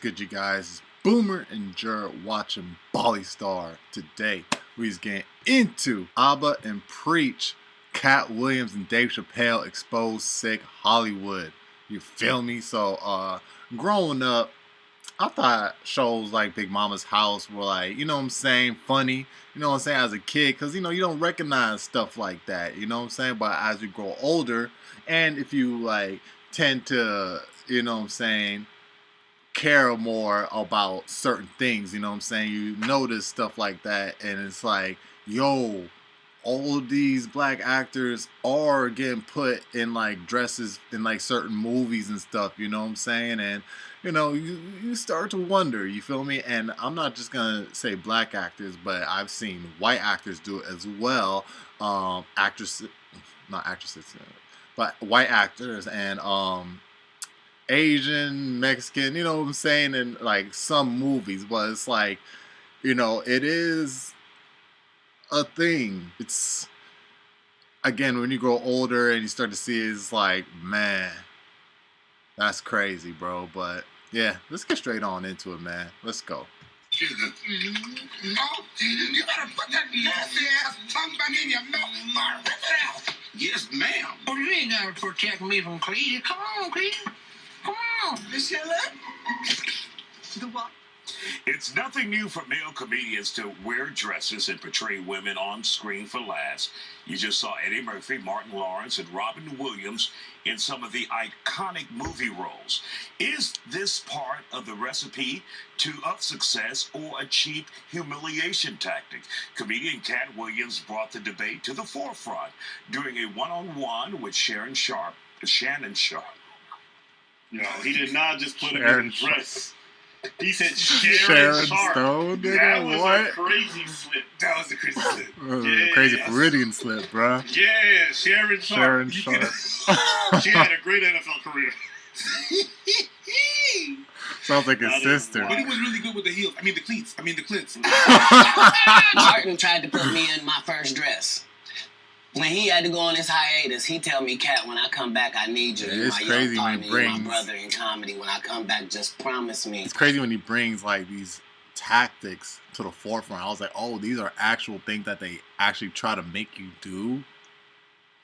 good, you guys? It's Boomer and Jared watching Bali Star. Today, we're getting into Abba and Preach. Katt Williams and Dave Chappelle expose sick Hollywood. You feel me? So, growing up, I thought shows like Big Mama's House were like, you know what I'm saying, funny. You know what I'm saying, as a kid, because, you know, you don't recognize stuff like that. You know what I'm saying? But as you grow older, and if you, like, tend to, you know what I'm saying, care more about certain things, you know what I'm saying, you notice stuff like that, and it's like, yo, all of these black actors are getting put in like dresses in like certain movies and stuff, you know what I'm saying, and you know, you start to wonder, you feel me? And I'm not just gonna say black actors, but I've seen white actors do it as well, actresses, not actresses, but white actors, and Asian, Mexican, you know what I'm saying, in like some movies, but it's like, you know, it is a thing. It's, again, when you grow older and you start to see it, it's like, man, that's crazy, bro. But yeah, let's get straight on into it, man. Let's go. You better put that nasty ass tongue back in your mouth, Mark. Rip it out. Yes, ma'am. Oh, you ain't gotta protect me from Cleve. Come on, Cleve. Come on, Miss Sheila. The what? It's nothing new for male comedians to wear dresses and portray women on screen for laughs. You just saw Eddie Murphy, Martin Lawrence, and Robin Williams in some of the iconic movie roles. Is this part of the recipe of success or a cheap humiliation tactic? Comedian Katt Williams brought the debate to the forefront during a one-on-one with Shannon Sharp. No, he did not just put him in a dress. He said Sharon Sharp. Stone, nigga, that was what? a crazy slip. That was a crazy slip. Yeah, Crazy Floridian slip, bro. Yeah, Sharon Sharp. She had a great NFL career. Sounds like his sister. But he was really good with the heels. The cleats. The clits. Martin tried to put me in my first dress. When he had to go on his hiatus, he tell me, Katt, when I come back, I need you. Yeah, You're it's my crazy young when partner, he you're brings... my brother in comedy. When I come back, just promise me. It's crazy when he brings, like, these tactics to the forefront. I was like, oh, these are actual things that they actually try to make you do.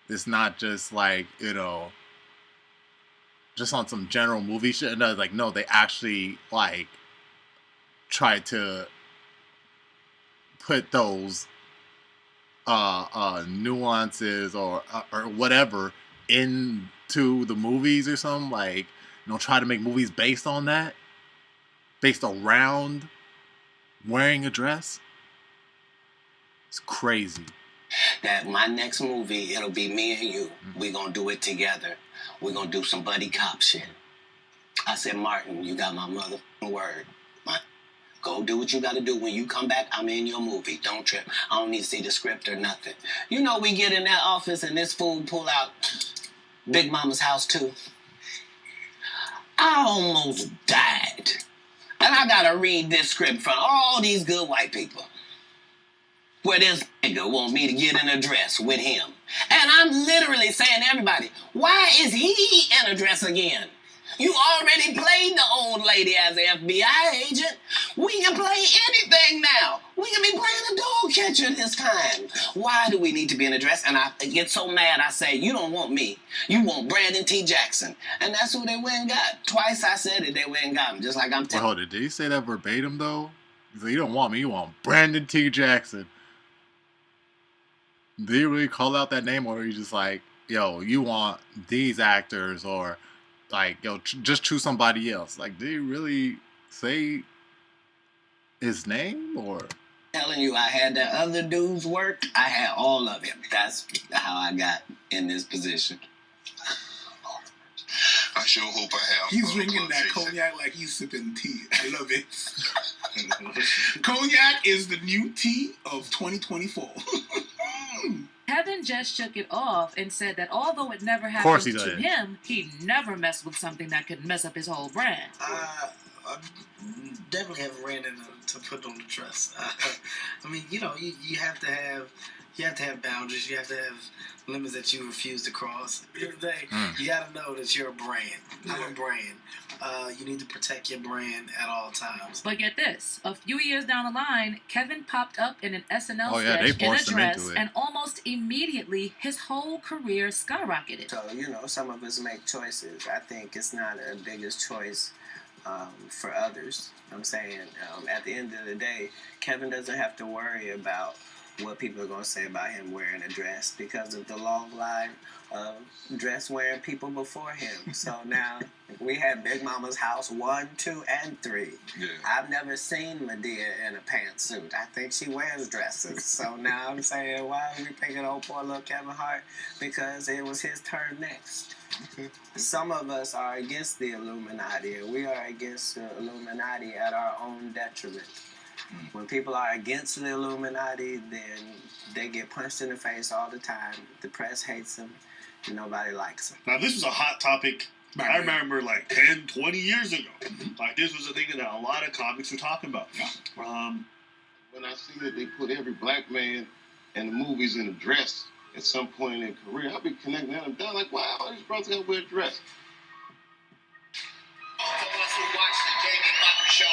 It's not just, like, you know, just on some general movie shit. And I was like, no, they actually, like, try to put those nuances or whatever into the movies or something, like, you know, try to make movies based on that, based around wearing a dress. It's crazy. That my next movie, it'll be me and you. We gonna do it together. We gonna do some buddy cop shit. I said, Martin, you got my motherfucking word. Go do what you gotta do. When you come back, I'm in your movie. Don't trip. I don't need to see the script or nothing. You know, we get in that office and this fool pull out Big Mama's House 2. I almost died. And I gotta read this script from all these good white people. Where this nigga want me to get in a dress with him. And I'm literally saying to everybody, why is he in a dress again? You already played the old lady as an FBI agent. We can play anything now. We can be playing a dog catcher this time. Why do we need to be in a dress? And I get so mad, I say, you don't want me. You want Brandon T. Jackson. And that's who they went and got. Twice I said it, they went and got him. Just like I'm telling you. Hold it, did he say that verbatim, though? He said, you don't want me, you want Brandon T. Jackson. Did he really call out that name, or are you just like, yo, you want these actors, or... like, yo, just choose somebody else. Like, did he really say his name, or? Telling you, I had that other dude's work. I had all of it. That's how I got in this position. I sure hope I have. He's drinking that cognac like he's sipping tea. I love it. Cognac is the new tea of 2024. Kevin just shook it off and said that although it never happened to him, he never messed with something that could mess up his whole brand. I definitely haven't ran into to put on the dress. I mean, you have to have boundaries. You have to have limits that you refuse to cross. At the end of the day, you got to know that you're a brand. I'm a brand. You need to protect your brand at all times. But get this. A few years down the line, Kevin popped up in an SNL they sketch in a forced him into dress, it. and almost immediately his whole career skyrocketed. So, some of us make choices. I think it's not a biggest choice for others. I'm saying at the end of the day, Kevin doesn't have to worry about what people are going to say about him wearing a dress because of the long line of dress wearing people before him. So now we had Big Mama's house 1, 2, and 3. Yeah. I've never seen Medea in a pantsuit. I think she wears dresses. So now I'm saying, why are we picking on poor little Kevin Hart? Because it was his turn next. Some of us are against the Illuminati, and we are against the Illuminati at our own detriment. When people are against the Illuminati, then they get punched in the face all the time. The press hates them, and nobody likes them. Now, this was a hot topic. I remember like 10, 20 years ago. Like, this was a thing that a lot of comics were talking about. When I see that they put every black man in the movies in a dress at some point in their career, I'll be connecting them down like, wow, all these brothers got to wear a dress. All of us who watched the Jamie Foxx show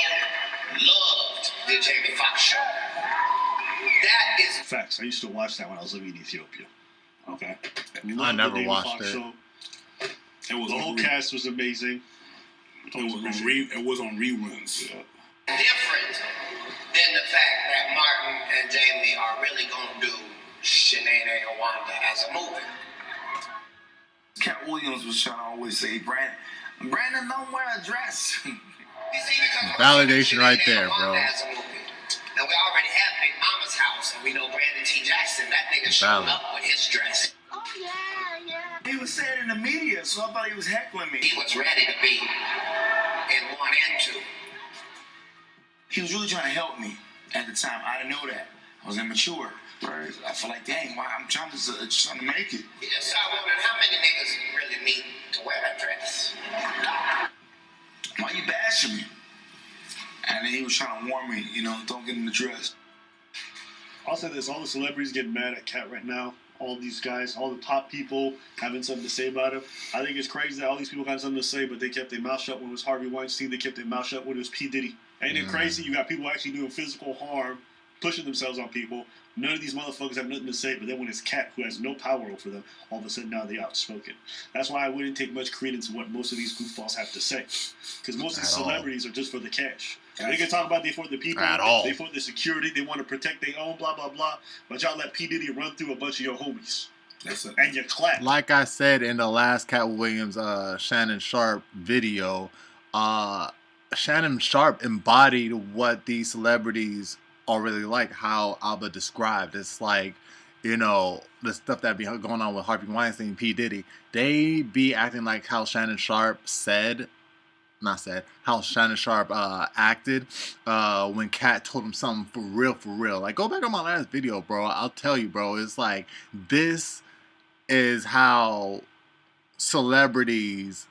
loved the Jamie Foxx show. That is facts. I used to watch that when I was living in Ethiopia. Okay. I never watched it. Show. The whole cast was amazing. It was on reruns. Yeah. Different than the fact that Martin and Jamie are really going to do Sinead and Wanda as a movie. Katt Williams was trying to always say, Brandon don't wear a dress. You see, because Validation right Sinead there, and Wanda bro. as a movie. Now, we already have Big Mama's house, and we know Brandon T. Jackson, that nigga showed up with his dress. Oh, yeah. He was saying in the media, so I thought he was heckling me. He was ready to be in 1 and 2. He was really trying to help me at the time. I didn't know that. I was immature. Right. I feel like, dang, why I'm trying to make it. Yeah, so I wondered how many niggas really need to wear that dress. Why you bashing me? And then he was trying to warn me, don't get in the dress. I'll say this, all the celebrities getting mad at Katt right now. All these guys, all the top people having something to say about him. I think it's crazy that all these people got something to say, but they kept their mouth shut when it was Harvey Weinstein. They kept their mouth shut when it was P. Diddy. Ain't it crazy? You got people actually doing physical harm, pushing themselves on people. None of these motherfuckers have nothing to say, but then when it's Katt, who has no power over them, all of a sudden now they're outspoken. That's why I wouldn't take much credence in what most of these goofballs have to say. Because most of the celebrities are just for the cash. They can talk about they for the people, they for the security, they want to protect their own, blah, blah, blah. But y'all let P. Diddy run through a bunch of your homies. And you clap. Like I said in the last Katt Williams, Shannon Sharp video, Shannon Sharp embodied what these celebrities are really like, how Alba described. It's like, the stuff that be going on with Harvey Weinstein and P. Diddy. They be acting like how Shannon Sharp how Shannon Sharp acted when Katt told him something for real. Like, go back on my last video, bro. I'll tell you, bro. It's like, this is how celebrities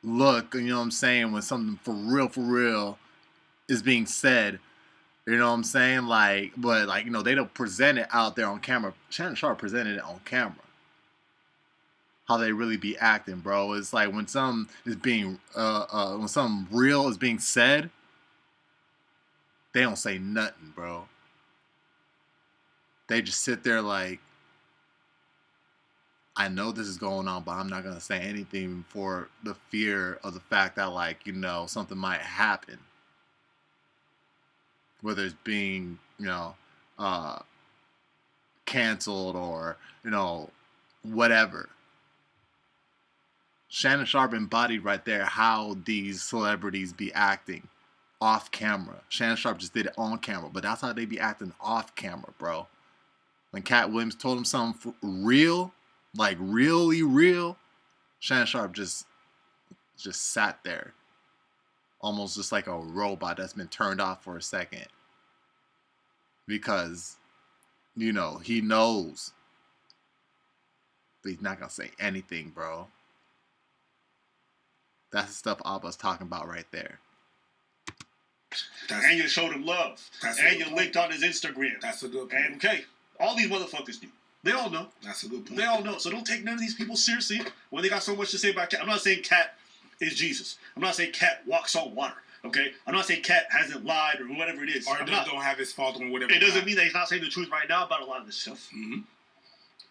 look, you know what I'm saying, when something for real is being said. You know what I'm saying? Like, but like, they don't present it out there on camera. Shannon Sharp presented it on camera. How they really be acting, bro. It's like when something is being, when something real is being said, they don't say nothing, bro. They just sit there like, I know this is going on, but I'm not gonna say anything for the fear of the fact that, like, something might happen. Whether it's being, canceled or, whatever. Shannon Sharp embodied right there how these celebrities be acting off camera. Shannon Sharp just did it on camera, but that's how they be acting off camera, bro. When Katt Williams told him something real, like really real, Shannon Sharp just sat there. Almost just like a robot that's been turned off for a second. Because, he knows. But he's not going to say anything, bro. That's the stuff Abba's talking about right there. And you showed him love. And you linked on his Instagram. That's a good point. And okay, all these motherfuckers do. They all know. That's a good point. They all know. So don't take none of these people seriously when they got so much to say about Katt. I'm not saying Katt is Jesus. I'm not saying Katt walks on water. Okay? I'm not saying Katt hasn't lied or whatever it is. Or don't have his fault on whatever. It doesn't mean that he's not saying the truth right now about a lot of this stuff. Mm-hmm.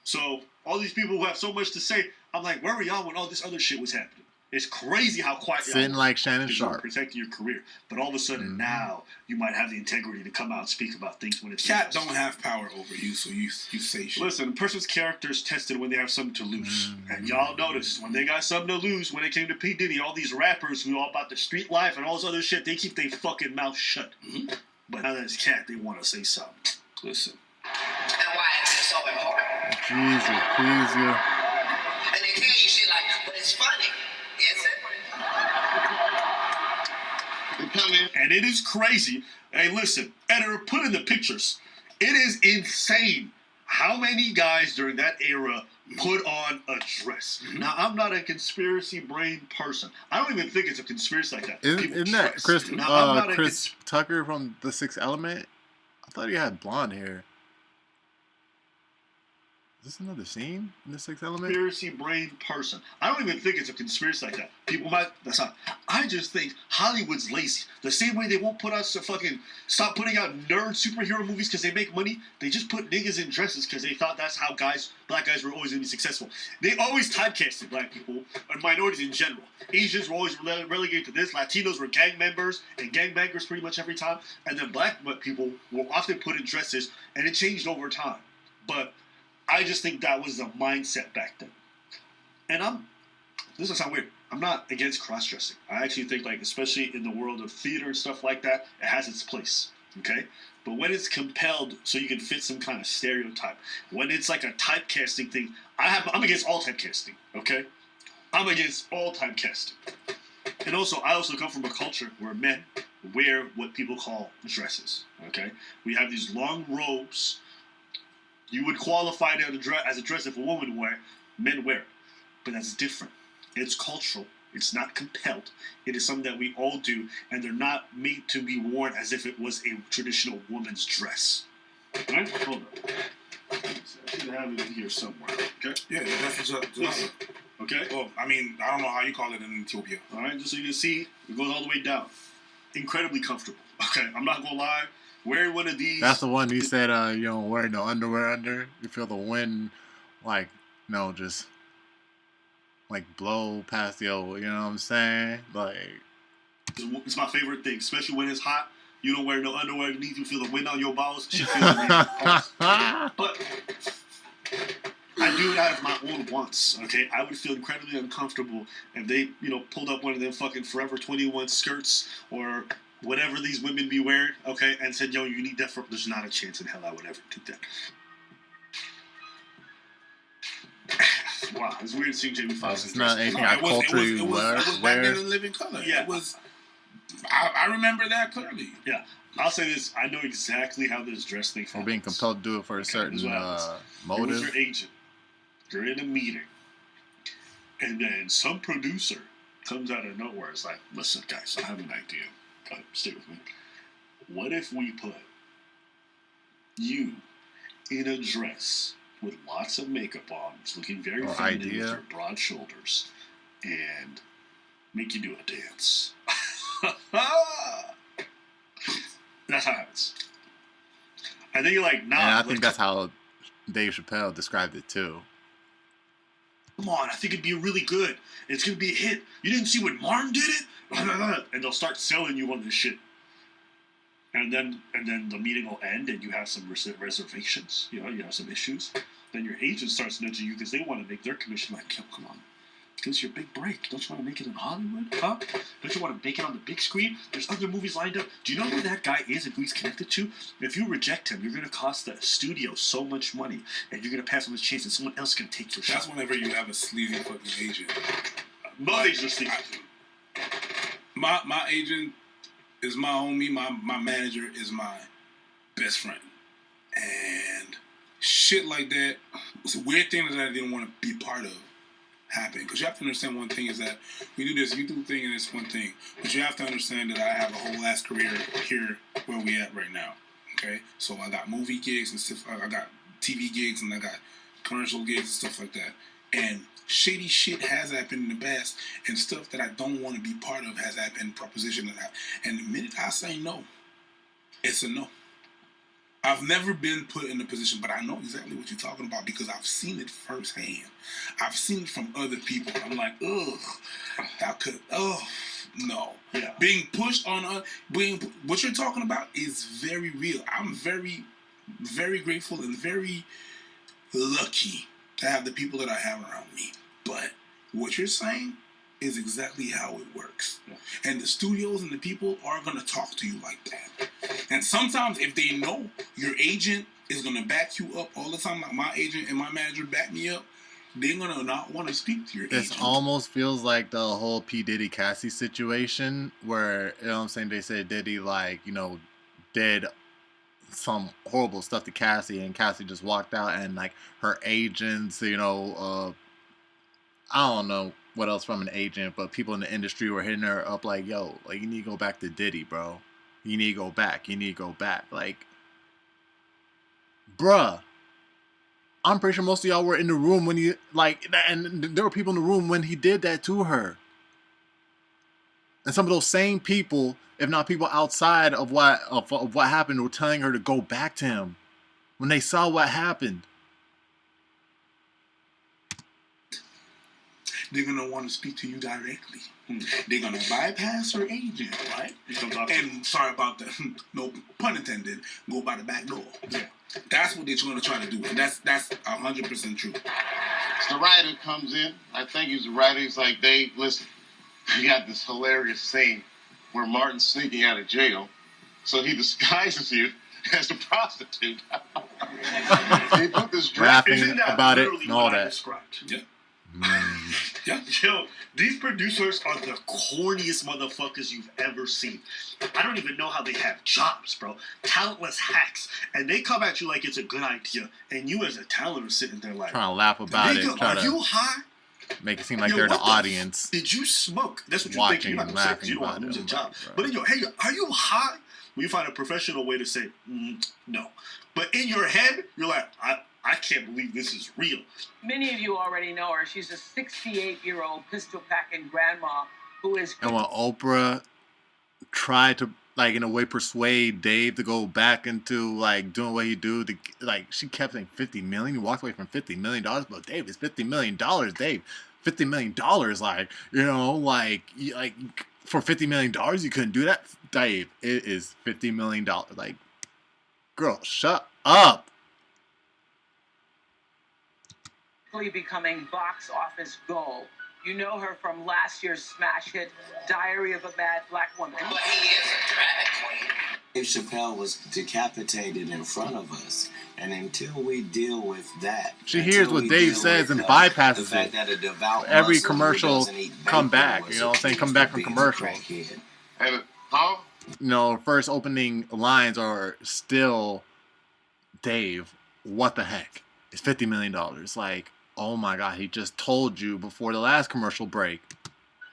So all these people who have so much to say, I'm like, where were y'all when all this other shit was happening? It's crazy how quiet y'all Sitting like Shannon Sharp. Protecting your career. But all of a sudden now you might have the integrity to come out and speak about things when it's Katt don't have power over you, so you say shit. Listen, a person's character is tested when they have something to lose. And y'all noticed when they got something to lose when it came to P. Diddy, all these rappers who all about the street life and all this other shit, they keep their fucking mouth shut. But now that it's Katt, they want to say something. Listen. And why is it so important? Jesus, please, you. And they tell you shit like, but it's funny. Is it? And it is crazy. Hey, listen, editor, put in the pictures. It is insane how many guys during that era put on a dress. Now, I'm not a conspiracy brain person. I don't even think it's a conspiracy like that. Isn't that Chris, Now, Chris Tucker from The Sixth Element? I thought he had blonde hair. Is this another scene in The Sixth Element? Conspiracy brain person. I don't even think it's a conspiracy like that. People might. That's not. I just think Hollywood's lazy. The same way they won't put out stop putting out nerd superhero movies because they make money. They just put niggas in dresses because they thought that's how black guys were always going to be successful. They always typecasted black people and minorities in general. Asians were always relegated to this. Latinos were gang members and gangbangers pretty much every time. And then black people were often put in dresses, and it changed over time. But I just think that was the mindset back then. And this will sound weird, I'm not against cross-dressing. I actually think, like, especially in the world of theater and stuff like that, it has its place, okay? But when it's compelled so you can fit some kind of stereotype, when it's like a typecasting thing, I'm against all typecasting, okay? I'm against all typecasting. And also, I also come from a culture where men wear what people call dresses, okay? We have these long robes. You would qualify as a dress if a woman wear it. Men wear it. But that's different. It's cultural. It's not compelled. It is something that we all do, and they're not made to be worn as if it was a traditional woman's dress. All right? Hold on. I should have it in here somewhere. Okay? Yeah, that's just okay? Well, I mean, I don't know how you call it in Ethiopia. All right, just so you can see, it goes all the way down. Incredibly comfortable. Okay, I'm not going to lie. Wearing one of these. That's the one you said, you don't wear no underwear under. You feel the wind, like, just, like, blow past your, you know what I'm saying? Like. It's my favorite thing, especially when it's hot. You don't wear no underwear underneath. You feel the wind on your balls. Shit feels amazing. But I do it out of my own wants, okay? I would feel incredibly uncomfortable if they, pulled up one of them fucking Forever 21 skirts or whatever these women be wearing, okay, and said, yo, you need that there's not a chance in hell I would ever do that. Wow, it's weird seeing Jamie Foxx. It's not anything I culturally wear. It was back then in living color. Yeah. It was, I remember that clearly. Yeah. I'll say this. I know exactly how this dress thing For being compelled to do it for a certain motive. You're your agent. You're in a meeting. And then some producer comes out of nowhere. It's like, listen, guys, I have an idea. Stay with me. What if we put you in a dress with lots of makeup on, looking very feminine with your broad shoulders, and make you do a dance? That's how it happens. And then you're like, nah. And I think that's how Dave Chappelle described it too. Come on, I think it'd be really good. It's gonna be a hit. You didn't see when Martin did it? And they'll start selling you on this shit. And then the meeting will end and you have some reservations. You have some issues. Then your agent starts nudging you because they want to make their commission like, yo, come on. This is your big break. Don't you want to make it in Hollywood? Huh? Don't you want to make it on the big screen? There's other movies lined up. Do you know who that guy is and who he's connected to? If you reject him, you're going to cost the studio so much money, and you're going to pass on this chance, and someone else can take your shot. That's whenever you have a sleazy fucking agent. Most agents are sleazy. My agent is my homie. My manager is my best friend. And shit like that, it's a weird thing that I didn't want to be part of. happen. Because you have to understand one thing is that we do this YouTube thing and it's one thing. But you have to understand that I have a whole ass career here where we at right now. Okay? So I got movie gigs and stuff. I got TV gigs and I got commercial gigs and stuff like that. And shady shit has happened in the past, and stuff that I don't want to be part of has happened, proposition that and the minute I say no, it's a no. I've never been put in a position, but I know exactly what you're talking about because I've seen it firsthand. I've seen it from other people. I'm like, ugh, no. Yeah. Being pushed on, what you're talking about is very real. I'm very, very grateful and very lucky to have the people that I have around me. But what you're saying is exactly how it works. Yeah. And the studios and the people are going to talk to you like that. And sometimes if they know your agent is going to back you up all the time, like my agent and my manager back me up, they're going to not want to speak to your agent. This almost feels like the whole P. Diddy Cassie situation where, you know what I'm saying, they said Diddy, like, you know, did some horrible stuff to Cassie and Cassie just walked out and, like, her agents, you know, I don't know what else from an agent, but people in the industry were hitting her up like, yo, like, you need to go back to Diddy, bro. You need to go back. You need to go back. Like, bruh, I'm pretty sure most of y'all were in the room when he, like, and there were people in the room when he did that to her. And some of those same people, if not people outside of what happened, were telling her to go back to him when they saw what happened. They're going to want to speak to you directly. They're going to bypass her agent, right? And sorry about that. No pun intended. Go by the back door. Yeah. That's what they're going to try to do. And that's 100% true. The writer comes in. I think he's the writer. He's like, Dave, listen, we got this hilarious scene where Martin's sneaking out of jail. So he disguises you as a prostitute. He put this dress. Laughing about it and all that. Yeah. Yeah. Yo, these producers are the corniest motherfuckers you've ever seen. I don't even know how they have jobs, bro. Talentless hacks. And they come at you like it's a good idea. And you as a talent are sitting there like, trying to laugh about it. Are you high? Make it seem like they're the audience. Did you smoke? That's what you think. You're not going to say because you don't want to lose your job. But in your head, are you high? Well, you find a professional way to say, no. But in your head, you're like, I can't believe this is real. Many of you already know her. She's a 68-year-old pistol-packing grandma who is... And when Oprah tried to, like, in a way persuade Dave to go back into, like, doing what he do, like, she kept saying $50 million. He walked away from $50 million. But Dave, it's $50 million, Dave. $50 million, like, you know, like for $50 million, you couldn't do that? Dave, it is $50 million. Like, girl, shut up. Becoming box office gold. You know her from last year's smash hit, Diary of a Bad Black Woman. But he is a drag queen. If Chappelle was decapitated in front of us, and until we deal with that... She hears what Dave says and bypasses the fact that a devout every Muslim commercial come back, you know what I'm saying? Come back from commercial. Hey, huh? You know, first opening lines are still, Dave, what the heck? It's $50 million. Like, oh my God, he just told you before the last commercial break.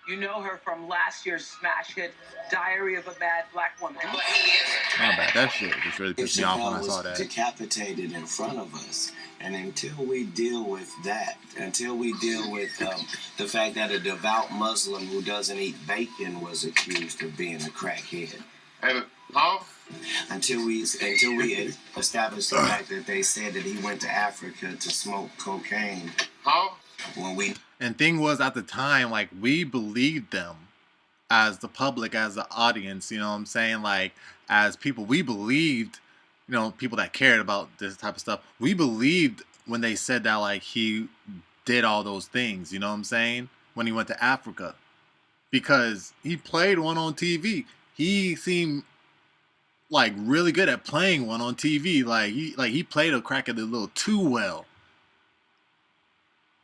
You know her from last year's smash hit, Diary of a Bad Black Woman. But he is a drag My bad, that shit just really pissed me off when I saw that. Decapitated in front of us, and until we deal with that, until we deal with the fact that a devout Muslim who doesn't eat bacon was accused of being a crackhead. Hey, huh? Until we establish the fact that they said that he went to Africa to smoke cocaine. Huh? And thing was, at the time, like, we believed them as the public, as the audience, you know what I'm saying? Like, as people, we believed, you know, people that cared about this type of stuff, we believed when they said that, like, he did all those things, you know what I'm saying? When he went to Africa. Because he played one on TV. He seemed like really good at playing one on TV. Like he played a crack at it a little too well.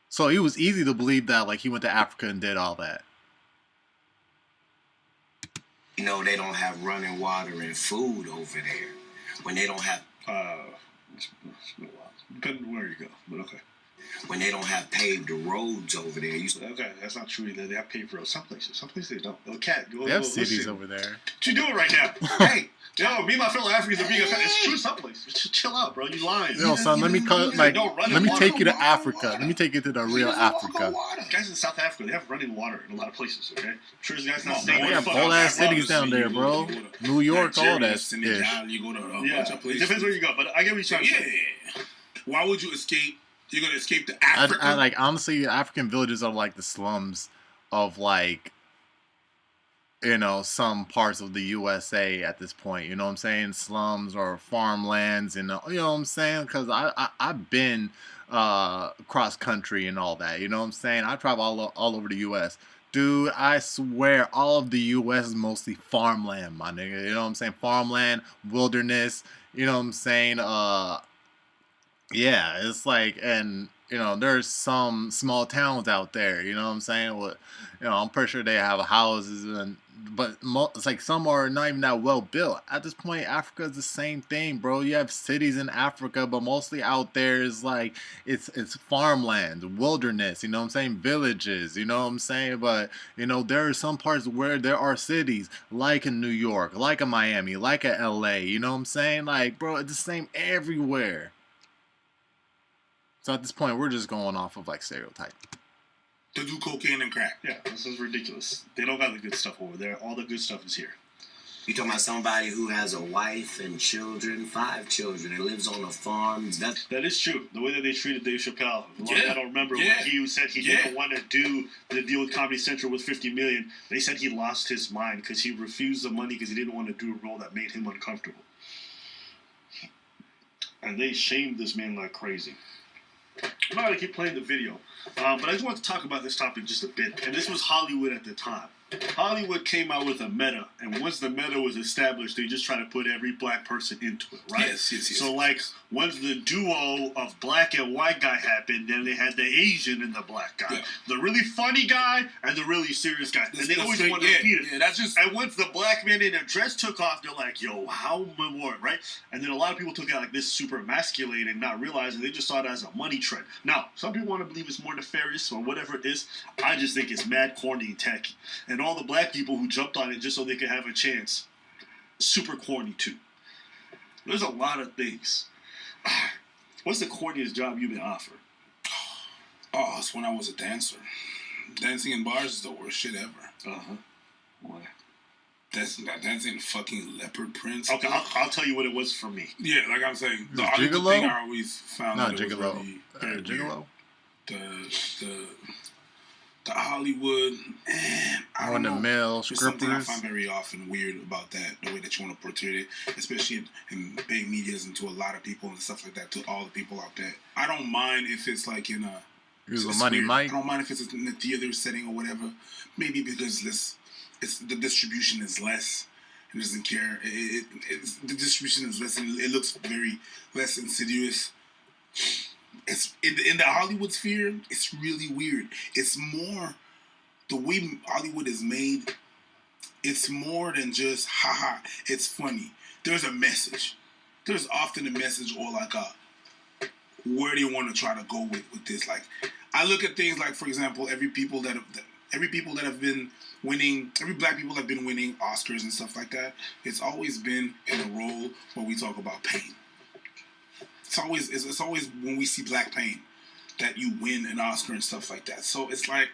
So it was easy to believe that, like, he went to Africa and did all that. You know, they don't have running water and food over there. When they don't have... Depending on where you go, but okay. when they don't have paved roads over there. Okay, that's not true either. They have paved roads. Some places they don't. Oh, Cat, They have cities over there. What you doing right now? Hey, yo, me and my fellow Africans are being it's true some places. Just chill out, bro. You lying. Yo, son, let me take you to Africa. Let me take you to the real Africa. Guys in South Africa, they have running water in a lot of places, okay? I'm sure this guy's not They have whole ass cities down there, bro. New York, all that ish. You go to a bunch of places. It depends where you go, but I get what you're trying to say. Why would you escape? You're gonna escape to Africa? I like, honestly, African villages are like the slums of, like, you know, some parts of the USA at this point. You know what I'm saying? Slums or farmlands, and you know what I'm saying? Because I've been cross country and all that. You know what I'm saying? I travel all over the U.S. Dude, I swear, all of the U.S. is mostly farmland, my nigga. You know what I'm saying? Farmland, wilderness. You know what I'm saying? Yeah, it's like, and you know, there's some small towns out there. You know what I'm saying? Well, you know, I'm pretty sure they have houses, but it's like some are not even that well built. At this point, Africa is the same thing, bro. You have cities in Africa, but mostly out there is like it's farmland, wilderness. You know what I'm saying? Villages. You know what I'm saying? But you know, there are some parts where there are cities, like in New York, like in Miami, like in LA. You know what I'm saying? Like, bro, it's the same everywhere. So at this point, we're just going off of like stereotype. To do cocaine and crack. Yeah, this is ridiculous. They don't got the good stuff over there. All the good stuff is here. You talking about somebody who has a wife and children, 5 children, and lives on a farm? That is true. The way that they treated Dave Chappelle. I don't remember when he said he didn't want to do the deal with Comedy Central with $50 million. They said he lost his mind because he refused the money because he didn't want to do a role that made him uncomfortable. And they shamed this man like crazy. I'm not going to keep playing the video, but I just want to talk about this topic just a bit. And this was Hollywood at the time. Hollywood came out with a meta, and once the meta was established, they just try to put every black person into it, right? Yes. So, like, once the duo of black and white guy happened, then they had the Asian and the black guy. Yeah. The really funny guy and the really serious guy. And they always want to repeat it. Yeah, that's just... And once the black man in a dress took off, they're like, yo, how more, right? And then a lot of people took it like this super emasculating, not realizing they just saw it as a money trend. Now, some people want to believe it's more nefarious or whatever it is. I just think it's mad corny and tacky. And all the black people who jumped on it just so they could have a chance, super corny too. There's a lot of things. What's the corniest job you've been offered? Oh, it's when I was a dancer. Dancing in bars is the worst shit ever. Why? Dancing in fucking leopard prints. Okay, I'll tell you what it was for me. Yeah, like I'm saying, the Gigolo thing I always found not Gigolo. Gigolo. The Hollywood, I don't know. The mill There's something I scripters. find very often weird about that, the way that you want to portray it, especially in big medias and to a lot of people and stuff like that, to all the people out there. I don't mind if it's like in a... Use the money, Mike. I don't mind if it's in the theater setting or whatever. Maybe because the distribution is less and doesn't care. The distribution is less and it looks very less insidious. It's in the Hollywood sphere, it's really weird. It's more the way Hollywood is made. It's more than just haha. It's funny. There's a message. There's often a message or like a where they want to try to go with this. Like I look at things like, for example, every black people that have been winning Oscars and stuff like that. It's always been in a role where we talk about pain. It's always when we see black pain that you win an Oscar and stuff like that. So it's like,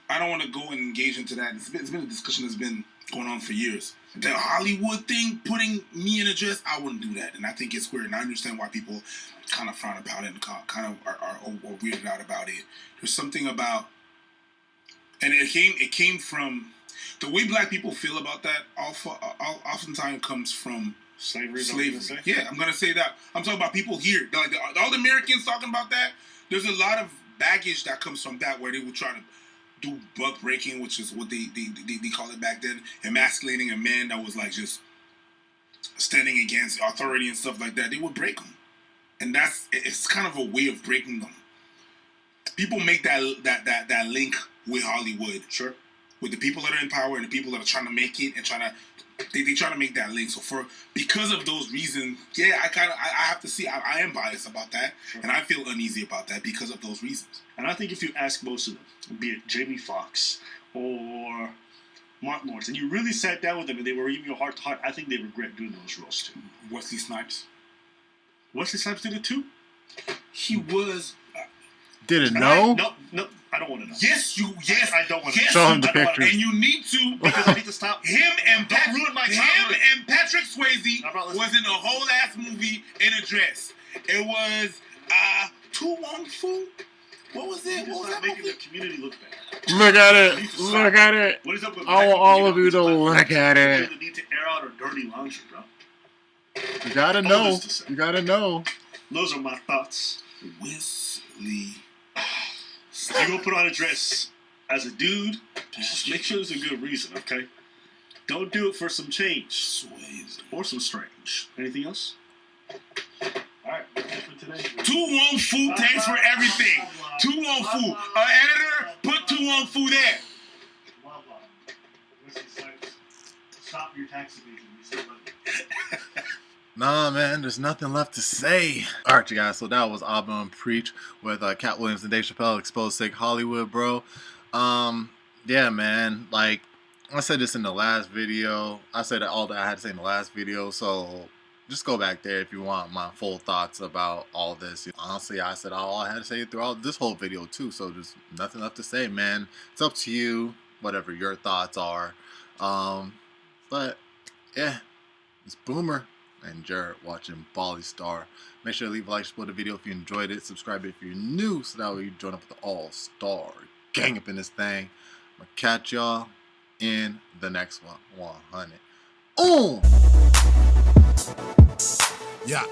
I don't want to go and engage into that. It's been a discussion that's been going on for years. The Hollywood thing, putting me in a dress, I wouldn't do that. And I think it's weird. And I understand why people kind of frown about it and kind of are weirded out about it. There's something about, and it came from, the way black people feel about that oftentimes comes from slavery. Yeah, I'm gonna say that. I'm talking about people here, like all the Americans talking about that. There's a lot of baggage that comes from that, where they would try to do buck breaking, which is what they call it back then, emasculating a man that was like just standing against authority and stuff like that. They would break them, and it's kind of a way of breaking them. People make that link with Hollywood. Sure. with the people that are in power and the people that are trying to make it and they try to make that link. So because of those reasons, yeah, I have to see. I am biased about that, and I feel uneasy about that because of those reasons. And I think if you ask most of them, be it Jamie Foxx or Martin Lawrence, and you really sat down with them and they were giving you a heart to heart, I think they regret doing those roles too. Wesley Snipes. Wesley Snipes did it too? He was. Didn't know? No, I don't want to know. Yes, I don't want to know. Show him the pictures. And you need to, because I need to stop. Him and Patrick Swayze was in a whole ass movie in a dress. It was Tu Wong Fu. What was it? What was that making movie? the community look bad. Look at it. Look at it. What is up with I want all of you to look at it. You need to air out our dirty laundry, bro. You gotta know. You gotta know. Those are my thoughts. Wesley. You go put on a dress as a dude, just make sure there's a good reason, okay? Don't do it for some change or some strange. Anything else? Alright, that's it for today. Tu Wong Fu, thanks for everything. Tu Wong Fu. Editor, put Tu Wong Fu there. Blah, blah. Wesley Snipes, stop your tax evasion. You said money. Nah, man, there's nothing left to say. All right, you guys, so that was Abba and Preach with Katt Williams and Dave Chappelle, Exposed Sick Hollywood, bro. Yeah, man, like, I said this in the last video. I said all that I had to say in the last video, so just go back there if you want my full thoughts about all this. Honestly, I said all I had to say throughout this whole video, too, so just nothing left to say, man. It's up to you, whatever your thoughts are. But, yeah, it's Boomer and Jared watching Bali Star. Make sure to leave a like, support the video if you enjoyed it. Subscribe if you're new so that way you join up with the all-star gang up in this thing. I'm gonna catch y'all in the next one. 100. Yeah.